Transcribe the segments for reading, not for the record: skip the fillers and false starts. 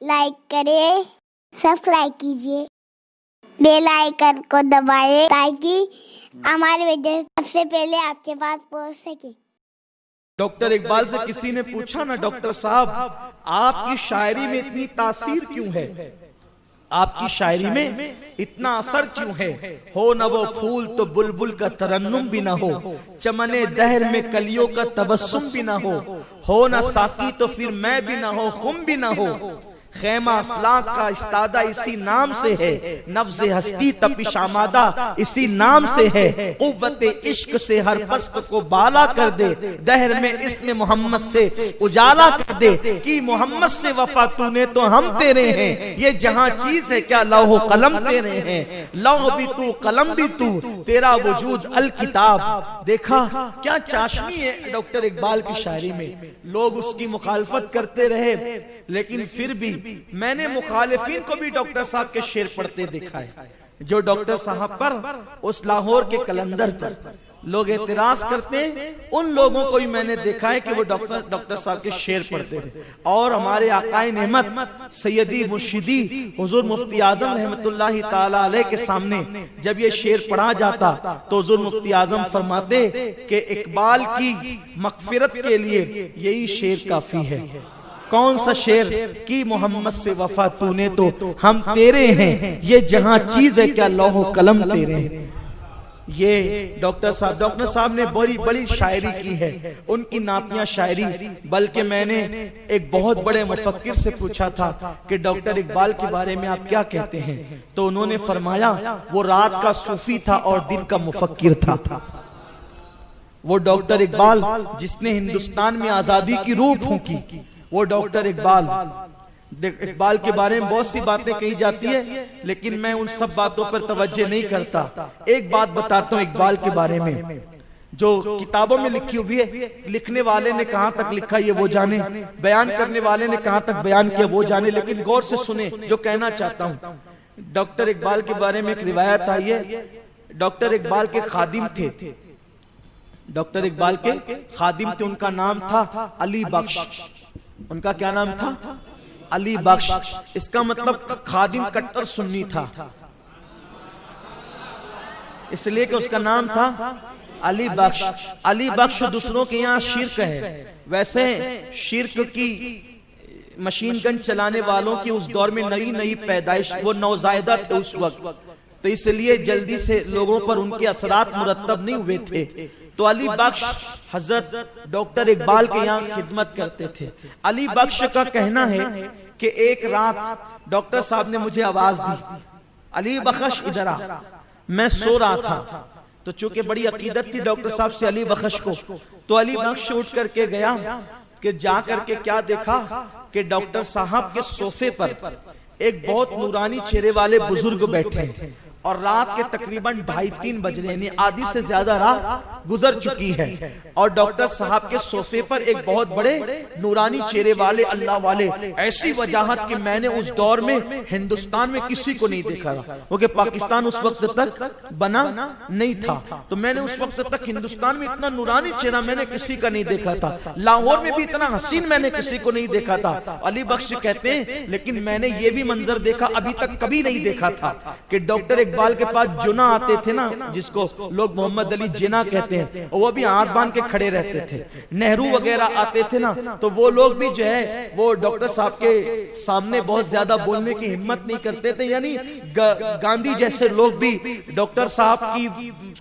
Like करें, subscribe कीजिए, bell icon को दबाएं ताकि हमारे वीडियो सबसे पहले आपके पास पहुंच सके। डॉक्टर इकबाल से किसी ने पूछा ना, डॉक्टर साहब आपकी शायरी में इतनी तासीर क्यों है, आपकी शायरी में इतना असर क्यों है? हो न वो फूल तो बुलबुल का तरन्नुम भी ना हो, चमने दहर में कलियों का तबस्सुम भी ना हो न साकी तो फिर मैं भी ना हो, खुम भी ना हो। खैमा अफलाक का इस्तादा इसी नाम से है, नफ्ज़े हस्ती तपिश आमादा इसी नाम से है। कुव्वते इश्क से हर पस्त को बाला कर दे, दहर में इसमें मोहम्मद से उजाला कर दे। कि मोहम्मद से वफा तूने तो हम तेरे हैं, ये जहां चीज है क्या लौह कलम तेरे हैं। लौह भी तू कलम भी तू, तेरा वजूद अल किताब। देखा क्या चाशनी है डॉक्टर इकबाल की शायरी में। लोग उसकी मुखालफत करते रहे, लेकिन फिर भी मैंने मुखालिफिन को भी डॉक्टर साहब के शेर पढ़ते देखा है। जो डॉक्टर साहब पर उस लाहौर के कलंदर पर लोग एतराज करते हैं, उन लोगों को भी मैंने देखा है कि वो डॉक्टर साहब के शेर पढ़ते थे। और हमारे आकाए नेमत सैयदी मुर्शिदी हुजूर मुफ्ती आजम रहमतुल्लाहि ताला अलैह के सामने जब ये शेर पढ़ा जाता तो हुजूर मुफ्ती आजम फरमाते कि इकबाल की मगफिरत के लिए यही शेर काफी है। कौन सा शेर? कि मोहम्मद से वफा तूने तो हम तेरे हैं, ये जहां चीज है क्या लौह कलम तेरे हैं। ये डॉक्टर साहब ने बड़ी बड़ी शायरी की है, उनकी नातियां शायरी। बल्कि मैंने एक बहुत बड़े मुफक्किर से पूछा था कि डॉक्टर इकबाल के बारे में आप क्या कहते हैं, तो उन्होंने फरमाया वो रात का सूफी था और दिन का मुफक्किर था। वो डॉक्टर इकबाल जिसने हिंदुस्तान में आजादी की रूह फूंकी, वो डॉक्टर इकबाल के बारे में बहुत सी बातें कही जाती है, लेकिन मैं उन सब बातों पर तवज्जो नहीं करता। एक बात बताता हूँ इकबाल के बारे में, जो किताबों में लिखी हुई है। लिखने वाले ने कहां तक लिखा ये वो जाने, बयान करने वाले ने कहां तक बयान किया वो जाने, लेकिन गौर से सुने जो कहना चाहता हूँ। डॉक्टर इकबाल के बारे में एक रिवायत आई है। डॉक्टर इकबाल के खादिम थे, डॉक्टर इकबाल के खादिम थे, उनका नाम था अली बख्श। उनका क्या नाम था? अली बख्श। इसका मतलब खादिम कट्टर सुन्नी था, इसलिए कि उसका नाम था अली बख्श। अली बख्श दूसरों के यहाँ शिर्क है। वैसे शिर्क की मशीन गन चलाने वालों की उस दौर में नई नई पैदाइश, वो नौजायदा थे उस वक्त, तो इसलिए जल्दी से लोगों पर उनके असरात मुरत्तब नहीं हुए थे। तो अली बख्श हजरत डॉक्टर इकबाल के यहाँ खिदमत करते थे। अली बख्श का कहना है कि एक रात डॉक्टर साहब ने मुझे आवाज दी, अली बख्श इधर आ। मैं सो रहा था, तो चूंकि बड़ी अकीदत थी डॉक्टर साहब से अली बख्श को, तो अली बख्श उठ करके गया। कि जा करके क्या देखा कि डॉक्टर साहब के सोफे पर एक बहुत नूरानी चेहरे वाले बुजुर्ग बैठे हैं, और रात के तकरीबन 2:30-3 बज रहे हैं, आधी से ज्यादा रात गुजर चुकी है। और डॉक्टर साहब के सोफे पर एक बहुत बड़े नूरानी चेहरे वाले अल्लाह वाले, ऐसी वजाहत कि मैंने उस दौर में हिंदुस्तान में किसी को नहीं देखा था, क्योंकि पाकिस्तान उस वक्त तक बना नहीं था। तो मैंने उस वक्त तक हिंदुस्तान में इतना नूरानी चेहरा मैंने किसी का नहीं देखा था, लाहौर में भी इतना हसीन मैंने किसी को नहीं देखा था। अली बख्श कहते हैं लेकिन मैंने ये भी मंजर देखा, अभी तक कभी नहीं देखा था, कि डॉक्टर इकबाल के पास जुना आते थे ना, जिसको लोग मोहम्मद अली जिना कहते हैं, वो भी हाथ बांध के खड़े रहते थे। नेहरू वगैरह आते थे ना, तो वो लोग भी जो है वो डॉक्टर साहब के सामने बहुत ज्यादा बोलने की हिम्मत नहीं करते थे। यानी गांधी जैसे लोग भी डॉक्टर साहब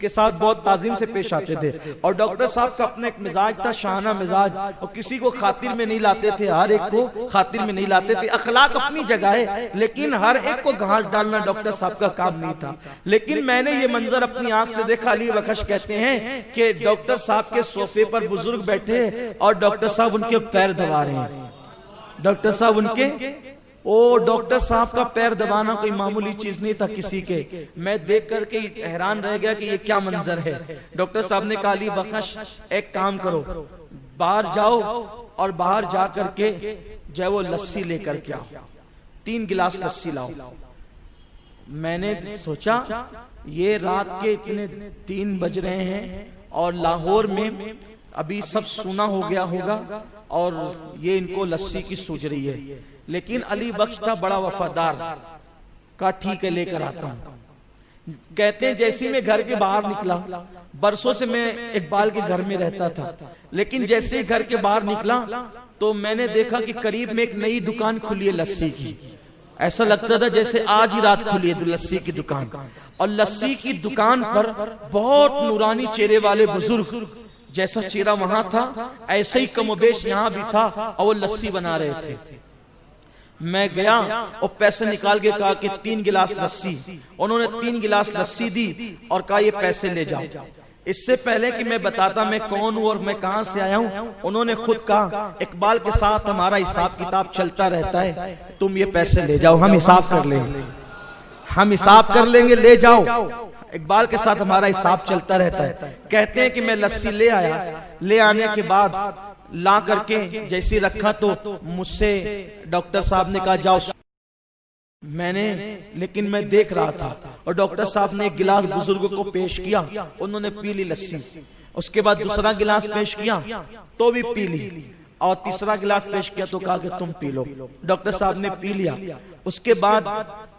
के साथ बहुत ताजीम से पेश आते थे। और डॉक्टर साहब का अपना एक मिजाज था, शाहाना मिजाज, और किसी को खातिर में नहीं लाते थे, हर एक को खातिर में नहीं लाते थे। अखलाक अपनी जगह है, लेकिन हर एक को घास डालना डॉक्टर साहब का काम नहीं था। लेकिन मैंने ये मंजर अपनी आंख से देखा। अली बख्श कहते हैं कि डॉक्टर साहब के सोफे पर बुजुर्ग बैठे और डॉक्टर साहब उनके पैर दबा रहे हैं। डॉक्टर साहब डॉक्टर साहब का पैर दबाना कोई मामूली चीज नहीं था किसी के। मैं देख करके हैरान रह गया कि ये क्या मंजर है। डॉक्टर साहब ने कहा अली बख्श एक काम करो, बाहर जाओ और बाहर जा करके जो है वो लस्सी लेकर के आओ, 3 गिलास लस्सी लाओ। मैंने सोचा ये रात के इतने 3 बज रहे हैं और लाहौर में अभी सब सुना हो गया होगा और ये इनको लस्सी की सूझ रही है। लेकिन अली बख्श था बड़ा वफादार, का ठीक है लेकर आता हूं। कहते हैं जैसे मैं घर के बाहर निकला, बरसों से मैं इकबाल के घर में रहता था, लेकिन जैसे ही घर के बाहर निकला तो मैंने देखा कि करीब में एक नई दुकान खुली है लस्सी की। ऐसा लगता था जैसे आज ही रात खुली है लस्सी की दुकान। और लस्सी की दुकान पर बहुत नूरानी चेहरे वाले बुजुर्ग, जैसा चेहरा वहां था ऐसे ही कमोबेश यहाँ भी था, और वो लस्सी बना रहे थे। मैं गया और पैसे निकाल के कहा कि 3 गिलास लस्सी। उन्होंने 3 गिलास लस्सी दी और कहा ये पैसे ले जाओ। इससे पहले कि मैं बताता मैं कौन हूं और मैं कहां से आया हूं, उन्होंने खुद कहा इकबाल के साथ हमारा हिसाब किताब चलता रहता है, तुम ये पैसे ले जाओ, हम हिसाब कर लेंगे, हम हिसाब कर लेंगे, ले जाओ। इकबाल के साथ हमारा हिसाब चलता रहता है। कहते हैं कि मैं लस्सी ले आया, ले आने के बाद ला करके जैसे रखा तो मुझसे डॉक्टर साहब ने कहा जाओ। मैंने लेकिन मैं देख रहा था, और डॉक्टर साहब ने एक गिलास बुजुर्ग को पेश किया, उन्होंने पी ली लस्सी। उसके बाद दूसरा गिलास पेश किया तो भी पी ली, और तीसरा गिलास पेश किया तो कहा कि तुम पी लो। डॉक्टर साहब ने पी लिया। उसके बाद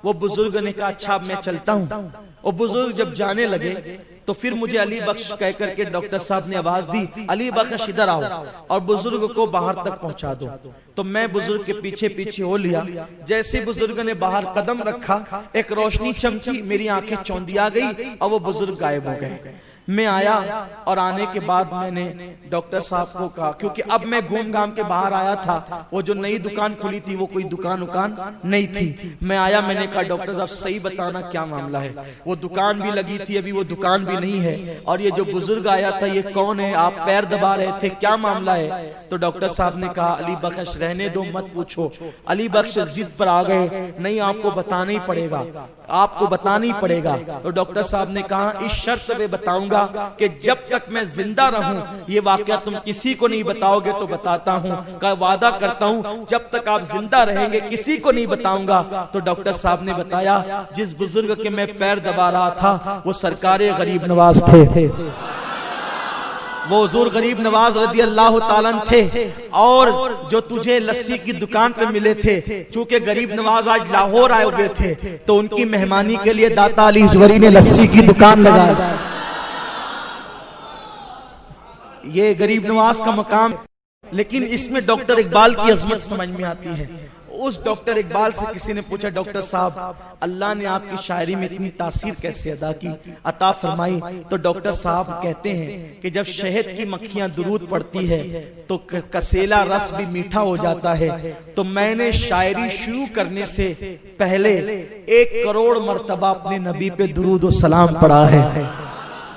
वो बुजुर्ग ने कहा अच्छा अब मैं चलता हूं। और बुजुर्ग जब जाने लगे तो फिर मुझे अली बख्श कह करके डॉक्टर साहब ने आवाज दी, अली बख्श इधर आओ और बुजुर्ग को बाहर तक पहुंचा दो। तो मैं बुजुर्ग के पीछे पीछे हो लिया। जैसे बुजुर्ग ने बाहर कदम रखा, एक रोशनी चमकी, मेरी आंखें चौंधिया गई और वो बुजुर्ग गायब हो गए। मैं आया और आने के बाद मैंने डॉक्टर साहब को कहा, क्योंकि अब मैं घूम घाम के बाहर आया था, वो जो नई दुकान खुली थी वो कोई दुकान नहीं थी। मैं आया, मैंने कहा डॉक्टर साहब सही बताना क्या मामला है, वो दुकान भी लगी थी, अभी वो दुकान भी नहीं है, और ये जो बुजुर्ग आया था ये कौन है, आप पैर दबा रहे थे, क्या मामला है। तो डॉक्टर साहब ने कहा अली बख्श रहने दो, मत पूछो। अली बख्श जिद पर आ गए, नहीं आपको बताना ही पड़ेगा, आपको बताना ही पड़ेगा। तो डॉक्टर साहब ने कहा इस शर्त पे बताऊंगा कि जब तक मैं जिंदा रहूं ये वाकया तुम किसी को नहीं बताओगे तो बताता हूं, का वादा करता हूं जब तक आप जिंदा रहेंगे किसी को नहीं बताऊंगा। तो डॉक्टर साहब ने बताया जिस बुजुर्ग के मैं पैर दबा रहा था वो सरकारे गरीब नवाज थे, वो हुजूर गरीब नवाज रदी अल्लाह ताला थे। और जो तुझे लस्सी की दुकान पे मिले थे, चूंकि गरीब नवाज आज लाहौर आए हुए थे तो उनकी मेहमानी के लिए दाता अली जवरी ने लस्सी की दुकान लगाई। ये गरीब नवाज का मकाम। लेकिन इसमें डॉक्टर इकबाल की अजमत समझ में आती है। उस डॉक्टर इकबाल से किसी ने पूछा डॉक्टर साहब अल्लाह ने आपकी शायरी में इतनी तासीर कैसे अता फरमाई। तो डॉक्टर साहब कहते हैं कि जब शहद की मक्खियां दुरूद पड़ती है तो कसेला रस भी मीठा हो जाता है। तो मैंने शायरी शुरू करने से पहले 1 करोड़ मर्तबा अपने नबी पे दुरूद और सलाम पढ़ा है।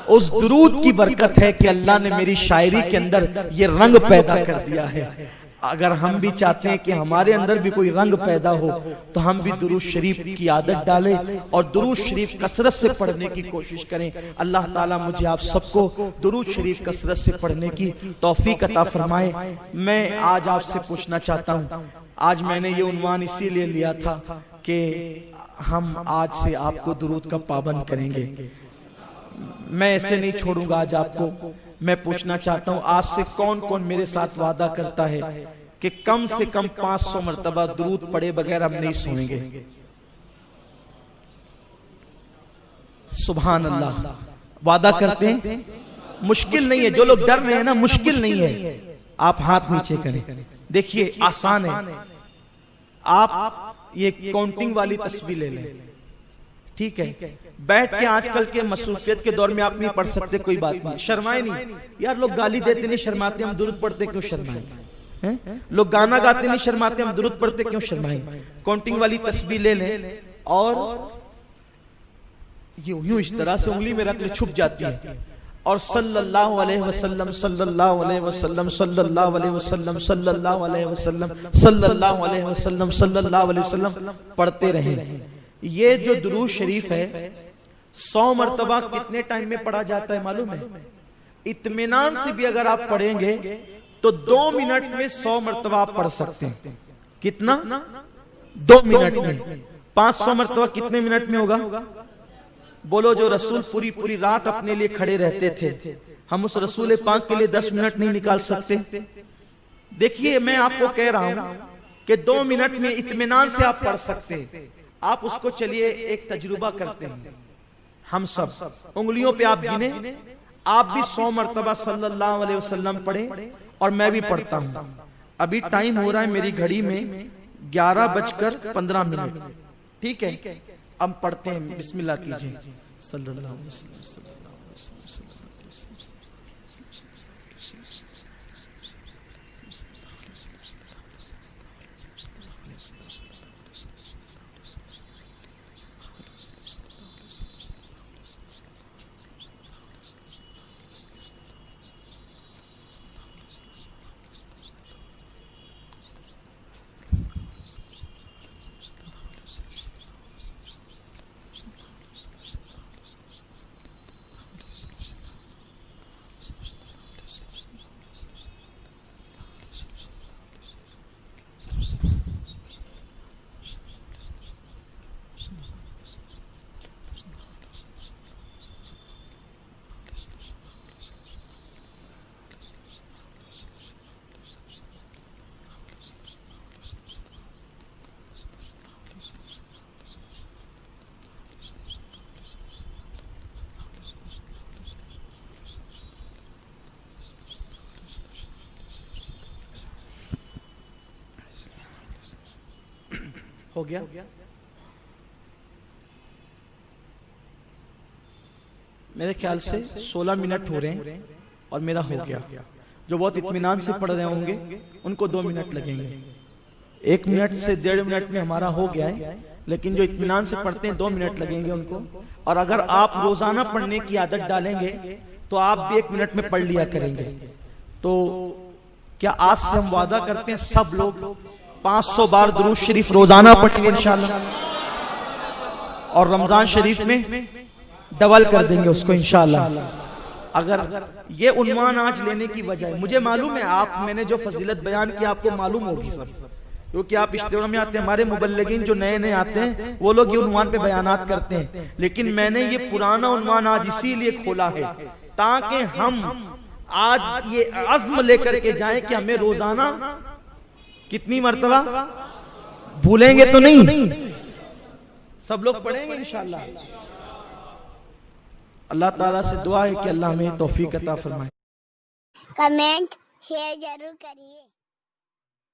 उस दुरूद की बरकत है कि अल्लाह ने मेरी शायरी के अंदर ये रंग पैदा कर दिया है। अगर हम भी चाहते हैं कि हमारे अंदर भी कोई रंग पैदा हो तो हम भी दुरूद शरीफ की आदत डालें और दुरूद शरीफ कसरत से पढ़ने की कोशिश करें। अल्लाह ताला मुझे आप सबको दुरूद शरीफ कसरत से पढ़ने की तौफीक अता फरमाए। मैं आज आपसे पूछना चाहता हूँ, आज मैंने ये उन्वान इसीलिए लिया था कि हम आज से आपको दुरूद का पाबंद करेंगे। मैं ऐसे नहीं छोड़ूंगा आज आपको। मैं पूछना चाहता हूं आज से कौन कौन मेरे साथ वादा करता है कि कम से कम 500 मर्तबा दुरूद पढ़े बगैर हम नहीं सोएंगे। सुभान अल्लाह। वादा करते हैं? मुश्किल नहीं है। जो लोग डर रहे हैं ना, मुश्किल नहीं है। आप हाथ नीचे करें, देखिए आसान है। आप ये काउंटिंग वाली तस्वीर ले लें, ठीक है। बैठ के आजकल के मसरूफियत के दौर में आप नहीं पढ़ सकते, कोई बात नहीं, शर्माए नहीं। यार लोग गाली देते नहीं शर्माते, हम दुरूद पढ़ते क्यों शर्माए? लोग गाना गाते नहीं शर्माते, हम दुरूद पढ़ते क्यों शर्माए? काउंटिंग वाली तस्बीह ले लें और यूं इस तरह से उंगली में रख ले, छुप जाती है। और सल्लल्लाहु अलैहि वसल्लम सल्लल्लाहु अलैहि वसल्लम सल्लल्लाहु अलैहि वसल्लम सल्लल्लाहु अलैहि वसल्लम सल्लल्लाहु अलैहि वसल्लम सल्लल्लाहु अलैहि वसल्लम पढ़ते रहें। ये जो दुरूद शरीफ है 100 मर्तबा कितने टाइम में पढ़ा जाता है मालूम है? इत्मीनान से भी अगर आप पढ़ेंगे तो 2 मिनट में 100 मर्तबा आप पढ़ सकते हैं। कितना? 2 मिनट में। 500 मर्तबा कितने मिनट में होगा? बोलो। जो रसूल पूरी रात अपने लिए खड़े रहते थे, हम उस रसूल पाक के लिए 10 मिनट नहीं निकाल सकते? देखिए मैं आपको कह रहा हूं कि 2 मिनट में इत्मीनान से आप पढ़ सकते हैं। आप उसको चलिए एक तजुर्बा करते हैं। हम सब उंगलियों पे आप गिने, आप भी 100 मरतबा सल्लल्लाहु अलैहि वसल्लम पढ़े और मैं भी पढ़ता हूं। अभी टाइम हो रहा है मेरी घड़ी में 11:15। ठीक है, अब पढ़ते हैं। बिस्मिल्लाह कीजिए। सल्लल्लाहु अलैहि वसल्लम। हो गया? मेरे ख्याल से 16 मिनट हो रहे हैं और मेरा हो गया। जो बहुत इत्मीनान से पढ़ रहे होंगे उनको 2 मिनट लगेंगे। 1 मिनट से 1.5 मिनट में हमारा हो गया है, लेकिन जो इत्मीनान से पढ़ते हैं 2 मिनट लगेंगे उनको। और अगर आप रोजाना पढ़ने की आदत डालेंगे तो आप भी 1 मिनट में पढ़ लिया करेंगे। तो क्या आज से हम वादा करते हैं सब लोग 500 बार दुरूद शरीफ रोजाना पढ़ेंगे इंशाल्लाह, और रमजान शरीफ में डबल कर देंगे उसको इंशाल्लाह। अगर ये उन्वान आज लेने की वजह, मुझे मालूम है आप, मैंने जो फजीलत बयान की आपको मालूम होगी सब, क्योंकि आप इज्तिमा में आते हैं। हमारे मुबल्लिगीन जो नए नए आते हैं वो लोग ये उन्वान पे बयानात करते हैं, लेकिन मैंने ये पुराना उन्वान आज इसीलिए खोला है ताकि हम आज ये अज़्म लेकर के जाएं कि हमें रोजाना कितनी मर्तबा, भूलेंगे तो नहीं, सब लोग पढ़ेंगे इंशाल्लाह। अल्लाह ताला से दुआ है कि अल्लाह हमें तौफीक अता फरमाए। कमेंट शेयर जरूर करिए।